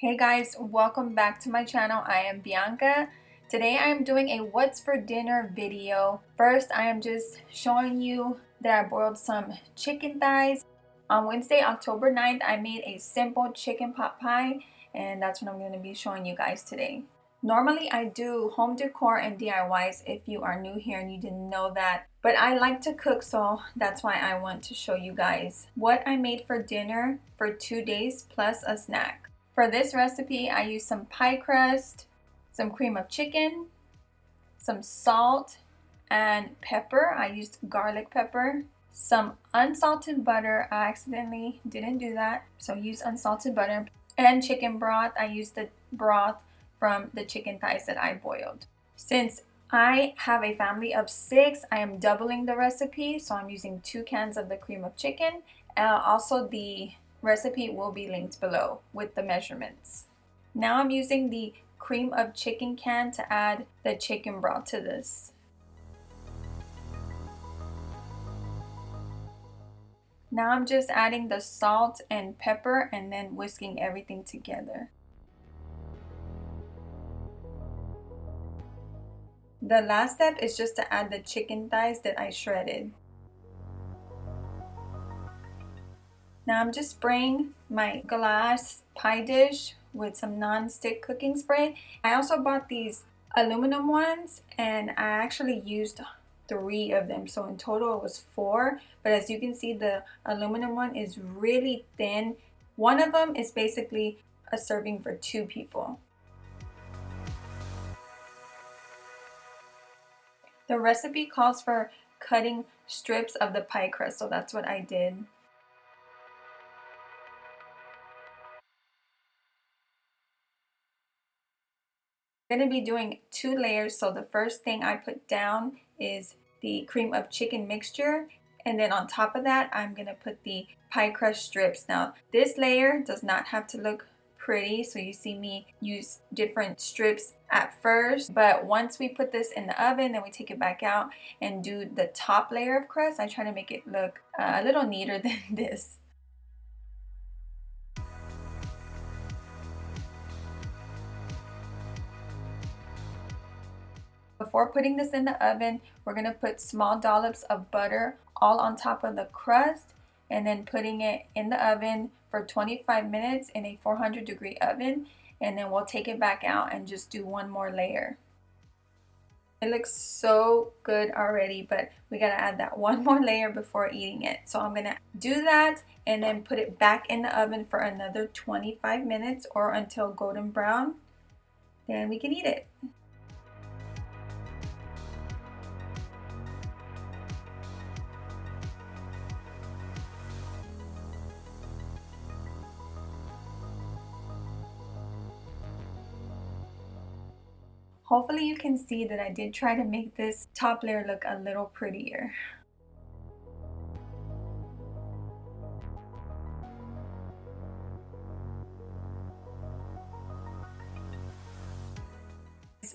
Hey guys, welcome back to my channel. I am Bianca. Today I am doing a what's for dinner video. First, I am just showing you that I boiled some chicken thighs. On Wednesday, October 9th, I made a simple chicken pot pie, and that's what I'm going to be showing you guys today. Normally, I do home decor and DIYs if you are new here and you didn't know that. But I like to cook, so that's why I want to show you guys what I made for dinner for 2 days plus a snack. For this recipe, I used some pie crust, some cream of chicken, some salt and pepper. I used garlic pepper, some unsalted butter. I accidentally didn't do that, so use unsalted butter, and chicken broth. I used the broth from the chicken thighs that I boiled. Since I have a family of 6, I am doubling the recipe, so I'm using 2 cans of the cream of chicken. Also, the recipe will be linked below with the measurements. Now I'm using the cream of chicken can to add the chicken broth to this. Now I'm just adding the salt and pepper and then whisking everything together. The last step is just to add the chicken thighs that I shredded. Now I'm just spraying my glass pie dish with some non-stick cooking spray. I also bought these aluminum ones and I actually used 3 of them, so in total it was 4, but as you can see, the aluminum one is really thin. One of them is basically a serving for 2 people. The recipe calls for cutting strips of the pie crust, so that's what I did. I'm going to be doing 2 layers, so the first thing I put down is the cream of chicken mixture, and then on top of that I'm going to put the pie crust strips. Now this layer does not have to look pretty, so you see me use different strips at first, but once we put this in the oven, then we take it back out and do the top layer of crust. I try to make it look a little neater than this. Before putting this in the oven, we're going to put small dollops of butter all on top of the crust and then putting it in the oven for 25 minutes in a 400-degree oven, and then we'll take it back out and just do one more layer. It looks so good already, but we got to add that one more layer before eating it. So I'm going to do that and then put it back in the oven for another 25 minutes or until golden brown. Then we can eat it. Hopefully you can see that I did try to make this top layer look a little prettier.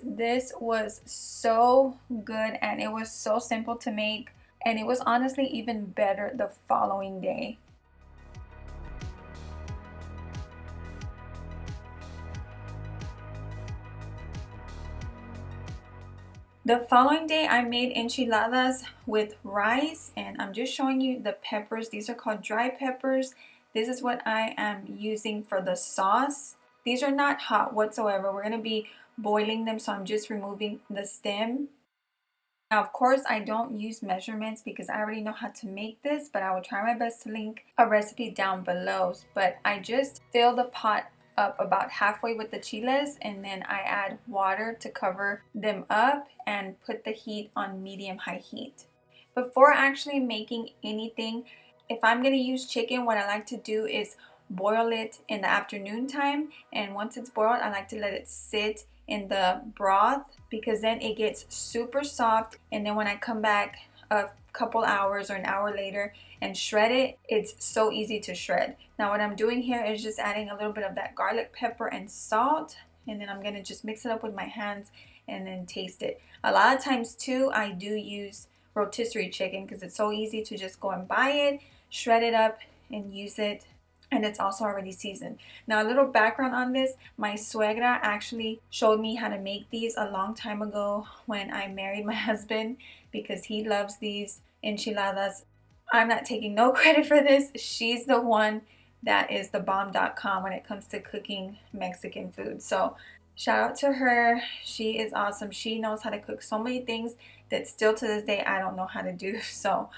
This was so good and it was so simple to make, and it was honestly even better the following day. The following day I made enchiladas with rice, and I'm just showing you the peppers. These are called dry peppers. This is what I am using for the sauce. These are not hot whatsoever. We're going to be boiling them, so I'm just removing the stem. Now, of course, I don't use measurements because I already know how to make this, but I will try my best to link a recipe down below. But I just fill the pot up about halfway with the chiles, and then I add water to cover them up and put the heat on medium-high heat. Before actually making anything, if I'm going to use chicken, what I like to do is boil it in the afternoon time, and once it's boiled, I like to let it sit in the broth because then it gets super soft, and then when I come back a couple hours or an hour later and shred it, it's so easy to shred. Now what I'm doing here is just adding a little bit of that garlic pepper and salt, and then I'm going to just mix it up with my hands and then taste it. A lot of times too, I do use rotisserie chicken because it's so easy to just go and buy it, shred it up and use it. and it's also already seasoned. Now a little background on this, my suegra actually showed me how to make these a long time ago when I married my husband, because he loves these enchiladas. I'm not taking no credit for this. She's the one that is the bomb.com when it comes to cooking Mexican food. So shout out to her. She is awesome. She knows how to cook so many things that still to this day I don't know how to do. So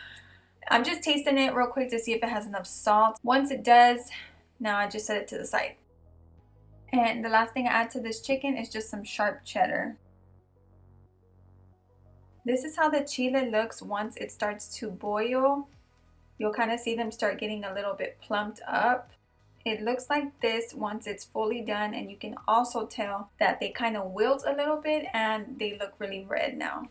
I'm just tasting it real quick to see if it has enough salt. Once it does, now I just set it to the side. And the last thing I add to this chicken is just some sharp cheddar. This is how the chile looks once it starts to boil. You'll kind of see them start getting a little bit plumped up. It looks like this once it's fully done, and you can also tell that they kind of wilt a little bit and they look really red now.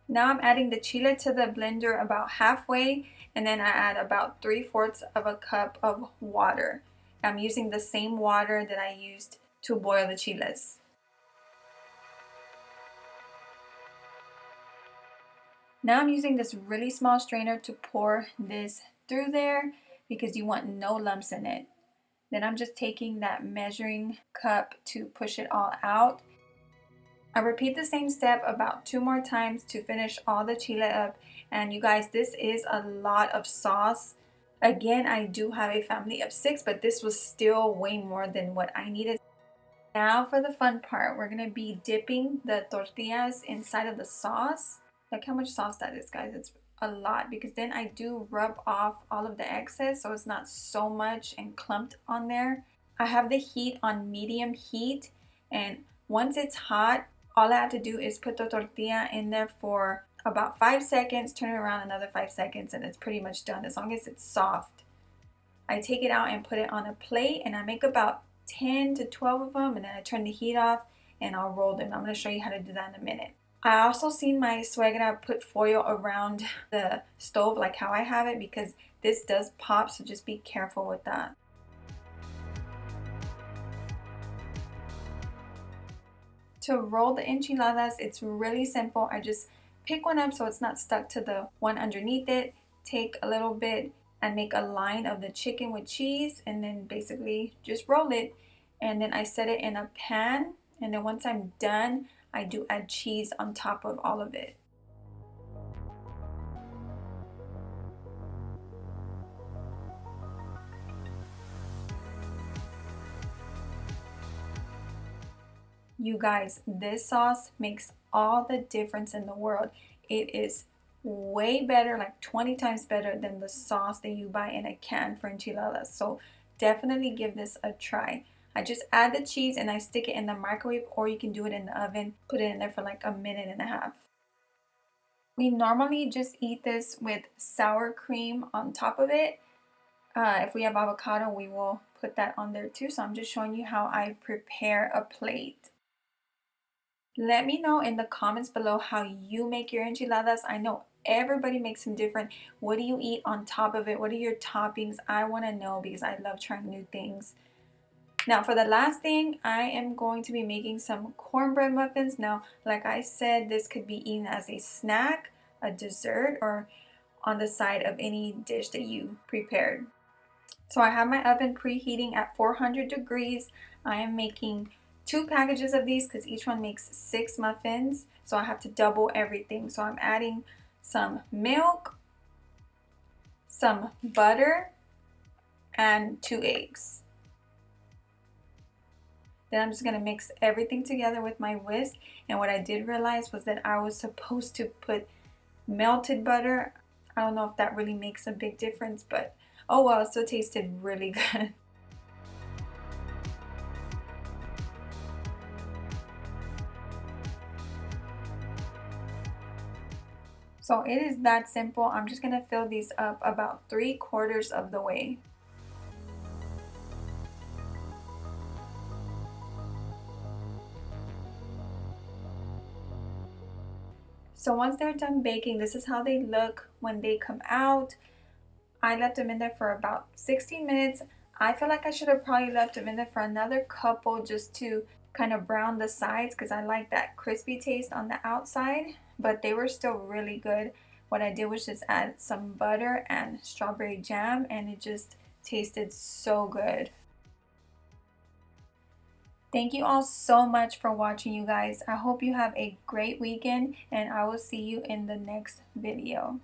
Now I'm adding the chile to the blender about halfway, and then I add about 3/4 of a cup of water. I'm using the same water that I used to boil the chiles. Now I'm using this really small strainer to pour this through there because you want no lumps in it. Then I'm just taking that measuring cup to push it all out. I repeat the same step about 2 more times to finish all the chile up. And you guys, this is a lot of sauce. Again, I do have a family of 6, but this was still way more than what I needed. Now for the fun part, we're gonna be dipping the tortillas inside of the sauce. Look how much sauce that is, guys. It's a lot, because then I do rub off all of the excess so it's not so much and clumped on there. I have the heat on medium heat, and once it's hot, all I have to do is put the tortilla in there for about 5 seconds, turn it around another 5 seconds, and it's pretty much done as long as it's soft. I take it out and put it on a plate, and I make about 10 to 12 of them, and then I turn the heat off and I'll roll them. I'm going to show you how to do that in a minute. I also seen my suegra put foil around the stove like how I have it, because this does pop, so just be careful with that. To roll the enchiladas, it's really simple. I just pick one up so it's not stuck to the one underneath it, take a little bit and make a line of the chicken with cheese, and then basically just roll it. And then I set it in a pan, and then once I'm done, I do add cheese on top of all of it. You guys, this sauce makes all the difference in the world. It is way better, like 20 times better than the sauce that you buy in a can for enchiladas. So definitely give this a try. I just add the cheese and I stick it in the microwave, or you can do it in the oven. Put it in there for like a minute and a half. We normally just eat this with sour cream on top of it. If we have avocado, we will put that on there too. So I'm just showing you how I prepare a plate. Let me know in the comments below how you make your enchiladas. I know everybody makes them different. What do you eat on top of it? What are your toppings? I want to know, because I love trying new things. Now for the last thing, I am going to be making some cornbread muffins. Now, like I said, this could be eaten as a snack, a dessert, or on the side of any dish that you prepared. So I have my oven preheating at 400 degrees. I am making 2 packages of these because each one makes 6 muffins. So I have to double everything. So I'm adding some milk, some butter, and 2 eggs. Then I'm just going to mix everything together with my whisk. And what I did realize was that I was supposed to put melted butter. I don't know if that really makes a big difference, but oh well, it still tasted really good. So it is that simple. I'm just going to fill these up about 3/4 of the way. So once they're done baking, this is how they look when they come out. I left them in there for about 16 minutes. I feel like I should have probably left them in there for another couple just to kind of brown the sides, because I like that crispy taste on the outside, but they were still really good. What I did was just add some butter and strawberry jam, and it just Tasted so good. Thank you all so much for watching, you guys. I hope you have a great weekend, and I will see you in the next video.